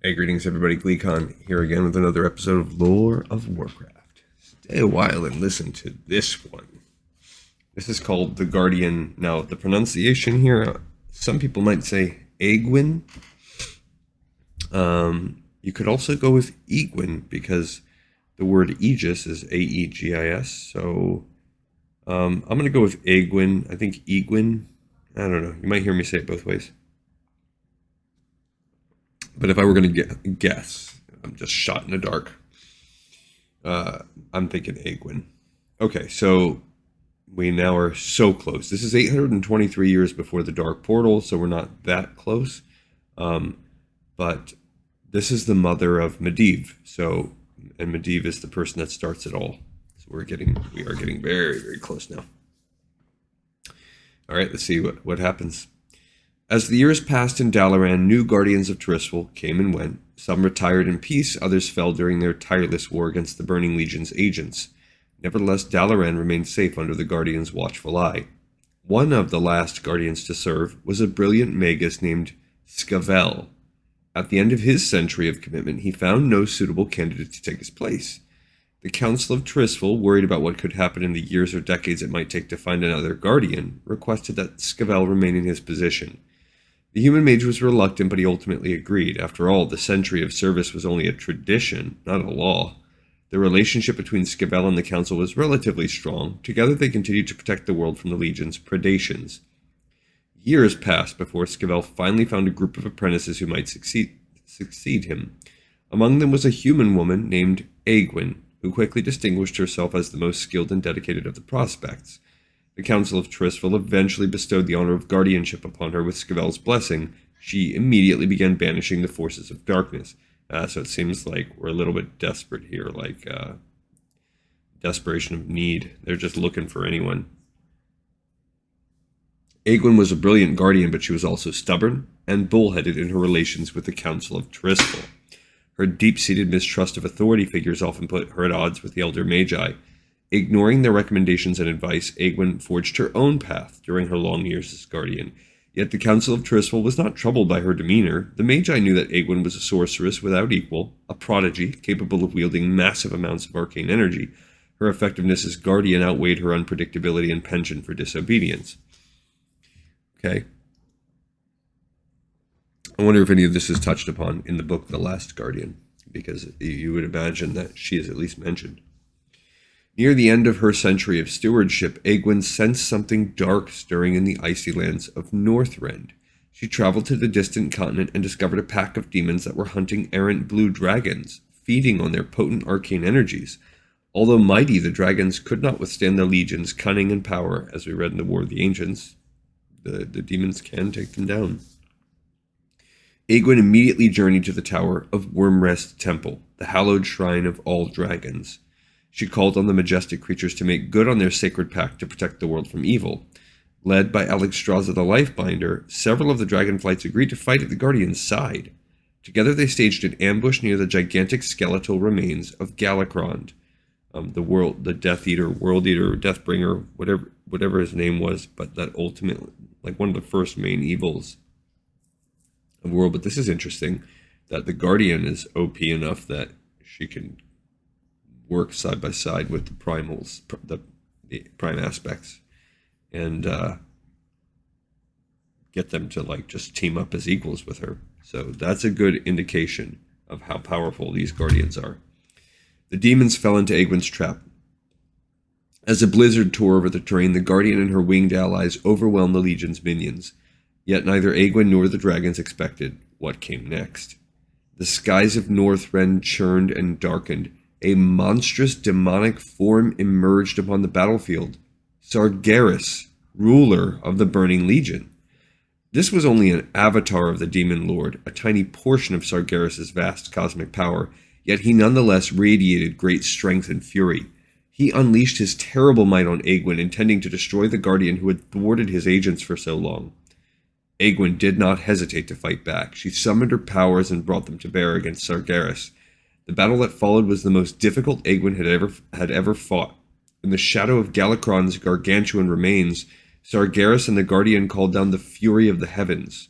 Hey, greetings everybody, GleeCon here again with another episode of Lore of Warcraft. Stay a while and listen to this one. This is called The Guardian. Now, the pronunciation here, some people might say Aegwynn. You could also go with Aegwynn because the word Aegis is A-E-G-I-S. So I'm going to go with Aegwynn. I think Aegwynn. I don't know. You might hear me say it both ways. But if I were going to guess, I'm just shot in the dark. I'm thinking Aegwynn. Okay, so we now are so close. This is 823 years before the Dark Portal, so we're not that close. But this is the mother of Medivh. And Medivh is the person that starts it all. So we are getting very, very close now. All right, let's see what happens. As the years passed in Dalaran, new guardians of Tirisfal came and went. Some retired in peace, others fell during their tireless war against the Burning Legion's agents. Nevertheless, Dalaran remained safe under the Guardian's watchful eye. One of the last guardians to serve was a brilliant magus named Scavel. At the end of his century of commitment, he found no suitable candidate to take his place. The Council of Tirisfal, worried about what could happen in the years or decades it might take to find another guardian, requested that Scavel remain in his position. The human mage was reluctant, but he ultimately agreed. After all, the century of service was only a tradition, not a law. The relationship between Scavel and the Council was relatively strong. Together they continued to protect the world from the Legion's predations. Years passed before Scavel finally found a group of apprentices who might succeed him. Among them was a human woman named Aegwynn, who quickly distinguished herself as the most skilled and dedicated of the prospects. The Council of Tirisfal eventually bestowed the honor of guardianship upon her with Scavel's blessing. She immediately began banishing the forces of darkness. So it seems like we're a little bit desperate here, like desperation of need. They're just looking for anyone. Aegwynn was a brilliant guardian, but she was also stubborn and bullheaded in her relations with the Council of Tirisfal. Her deep-seated mistrust of authority figures often put her at odds with the Elder Magi. Ignoring their recommendations and advice, Aegwynn forged her own path during her long years as guardian. Yet the Council of Tirisfal was not troubled by her demeanor. The Magi knew that Aegwynn was a sorceress without equal, a prodigy capable of wielding massive amounts of arcane energy. Her effectiveness as guardian outweighed her unpredictability and penchant for disobedience. Okay. I wonder if any of this is touched upon in the book The Last Guardian, because you would imagine that she is at least mentioned. Near the end of her century of stewardship, Aegwynn sensed something dark stirring in the icy lands of Northrend. She traveled to the distant continent and discovered a pack of demons that were hunting errant blue dragons, feeding on their potent arcane energies. Although mighty, the dragons could not withstand the Legion's cunning and power, as we read in the War of the Ancients. The demons can take them down. Aegwynn immediately journeyed to the tower of Wormrest Temple, the hallowed shrine of all dragons. She called on the majestic creatures to make good on their sacred pact to protect the world from evil. Led by Alexstrasza the Lifebinder, several of the dragonflights agreed to fight at the Guardian's side. Together they staged an ambush near the gigantic skeletal remains of Galakrond, the Death Eater, World Eater, Deathbringer, whatever his name was, but that ultimately, like one of the first main evils of the world. But this is interesting, that the Guardian is OP enough that she can work side by side with the primals, the prime aspects, and get them to like just team up as equals with her. So that's a good indication of how powerful these guardians are. The demons fell into Aegwynn's trap. As a blizzard tore over the terrain, the guardian and her winged allies overwhelmed the Legion's minions. Yet neither Aegwynn nor the dragons expected what came next. The skies of Northrend churned and darkened. A monstrous demonic form emerged upon the battlefield. Sargeras, ruler of the Burning Legion. This was only an avatar of the Demon Lord, a tiny portion of Sargeras' vast cosmic power, yet he nonetheless radiated great strength and fury. He unleashed his terrible might on Aegwynn, intending to destroy the Guardian who had thwarted his agents for so long. Aegwynn did not hesitate to fight back. She summoned her powers and brought them to bear against Sargeras. The battle that followed was the most difficult Aegwynn had ever fought. In the shadow of Galakrond's gargantuan remains, Sargeras and the Guardian called down the fury of the heavens.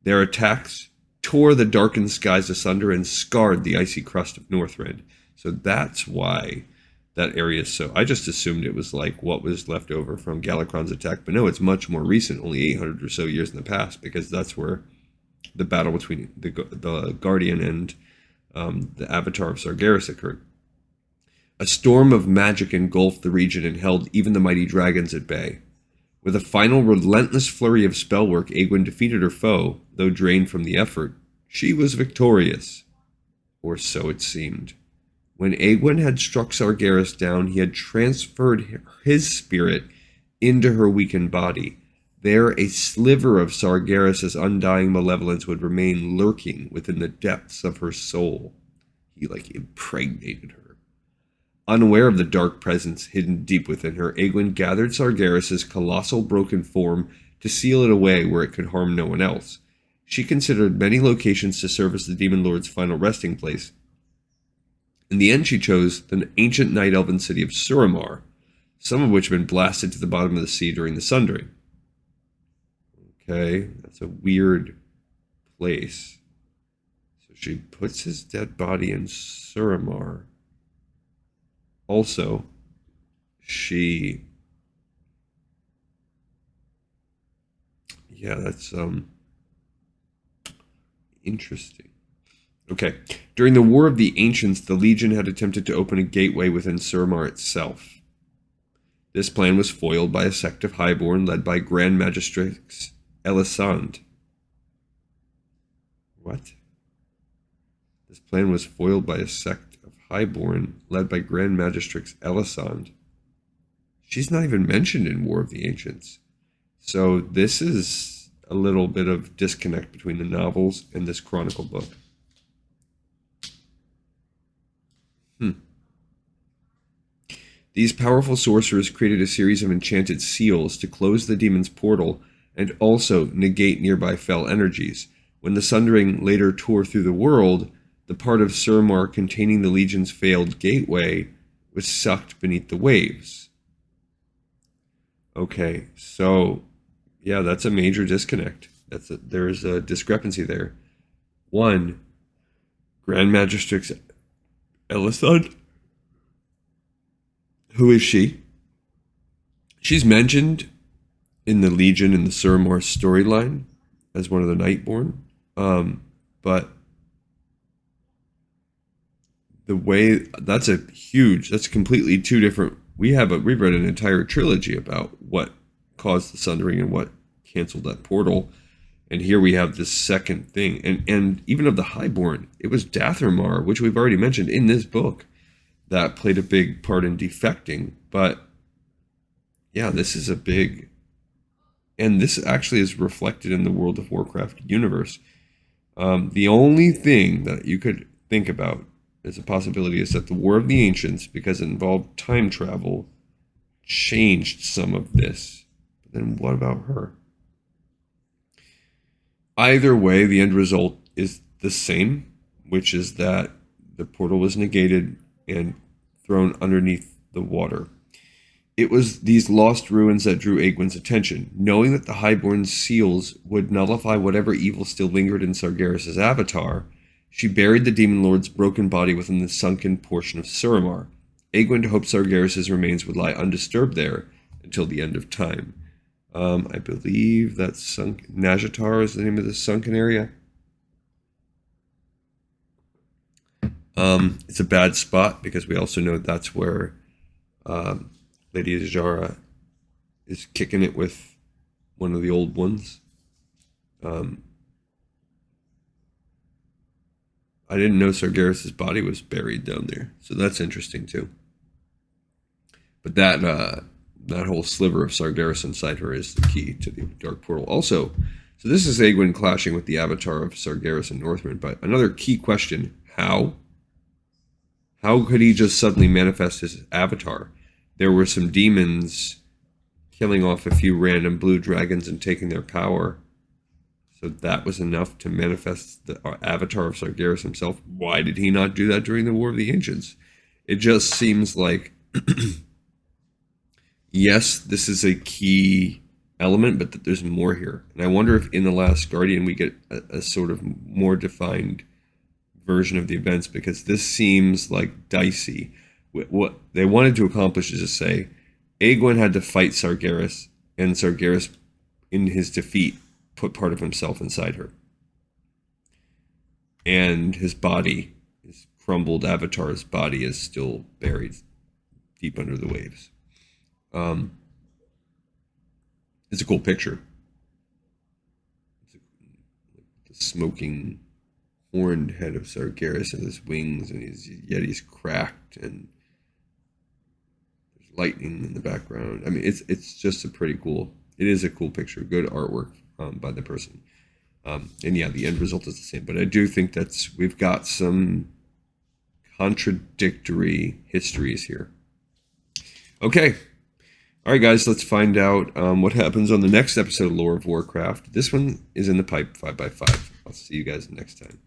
Their attacks tore the darkened skies asunder and scarred the icy crust of Northrend. So that's why that area is so... I just assumed it was like what was left over from Galakron's attack, but no, it's much more recent, only 800 or so years in the past, because that's where the battle between the Guardian and the Avatar of Sargeras occurred. A storm of magic engulfed the region and held even the mighty dragons at bay. With a final relentless flurry of spellwork, Aegwynn defeated her foe, though drained from the effort. She was victorious. Or so it seemed. When Aegwynn had struck Sargeras down, he had transferred his spirit into her weakened body. There, a sliver of Sargeras' undying malevolence would remain lurking within the depths of her soul. He, impregnated her. Unaware of the dark presence hidden deep within her, Aegwynn gathered Sargeras' colossal broken form to seal it away where it could harm no one else. She considered many locations to serve as the Demon Lord's final resting place. In the end, she chose the ancient Night Elven city of Suramar, some of which had been blasted to the bottom of the sea during the Sundering. Okay, that's a weird place. So she puts his dead body in Suramar. Also, that's interesting. Okay, during the War of the Ancients, the Legion had attempted to open a gateway within Suramar itself. This plan was foiled by a sect of Highborn led by Grand Magistrix Elisande. What? This plan was foiled by a sect of Highborn led by Grand Magistrix Elisande. She's not even mentioned in War of the Ancients. So this is a little bit of disconnect between the novels and this Chronicle book. These powerful sorcerers created a series of enchanted seals to close the demon's portal and also negate nearby fell energies. When the Sundering later tore through the world, the part of Suramar containing the Legion's failed gateway was sucked beneath the waves. Okay, so yeah, that's a major disconnect. There's a discrepancy there. One, Grand Magistrix Elisande. Who is she? She's mentioned in the Legion in the Suramar storyline as one of the Nightborn. But the way that's completely two different. We've read an entire trilogy about what caused the Sundering and what canceled that portal. And here we have this second thing. And even of the Highborn, it was Dathermar, which we've already mentioned in this book, that played a big part in defecting. But yeah, this is a big, and this actually is reflected in the World of Warcraft universe. The only thing that you could think about as a possibility is that the War of the Ancients, because it involved time travel, changed some of this. But then what about her? Either way, the end result is the same, which is that the portal was negated and thrown underneath the water. It was these lost ruins that drew Aegwynn's attention. Knowing that the Highborn seals would nullify whatever evil still lingered in Sargeras' avatar, she buried the Demon Lord's broken body within the sunken portion of Suramar. Aegwynn hoped Sargeras' remains would lie undisturbed there until the end of time. I believe that's Najatar is the name of the sunken area. It's a bad spot because we also know that's where Lady Azara is kicking it with one of the old ones. I didn't know Sargeras' body was buried down there, so that's interesting too. But that whole sliver of Sargeras inside her is the key to the Dark Portal. Also, so this is Aegwynn clashing with the avatar of Sargeras and Northrend, but another key question, how? How could he just suddenly manifest his avatar? There were some demons killing off a few random blue dragons and taking their power. So that was enough to manifest the avatar of Sargeras himself. Why did he not do that during the War of the Ancients? It just seems like, yes, this is a key element, but that there's more here. And I wonder if in The Last Guardian we get a sort of more defined version of the events, because this seems like dicey. What they wanted to accomplish is to say Aegwynn had to fight Sargeras, and Sargeras, in his defeat, put part of himself inside her. And his body, his crumbled avatar's body, is still buried deep under the waves. It's a cool picture. The smoking horned head of Sargeras and his wings, and yet he's cracked, and there's lightning in the background. I mean, it's just a pretty cool. It is a cool picture. Good artwork by the person. And yeah, the end result is the same. But I do think we've got some contradictory histories here. Okay. All right, guys, let's find out what happens on the next episode of Lore of Warcraft. This one is in the pipe, 5x5. I'll see you guys next time.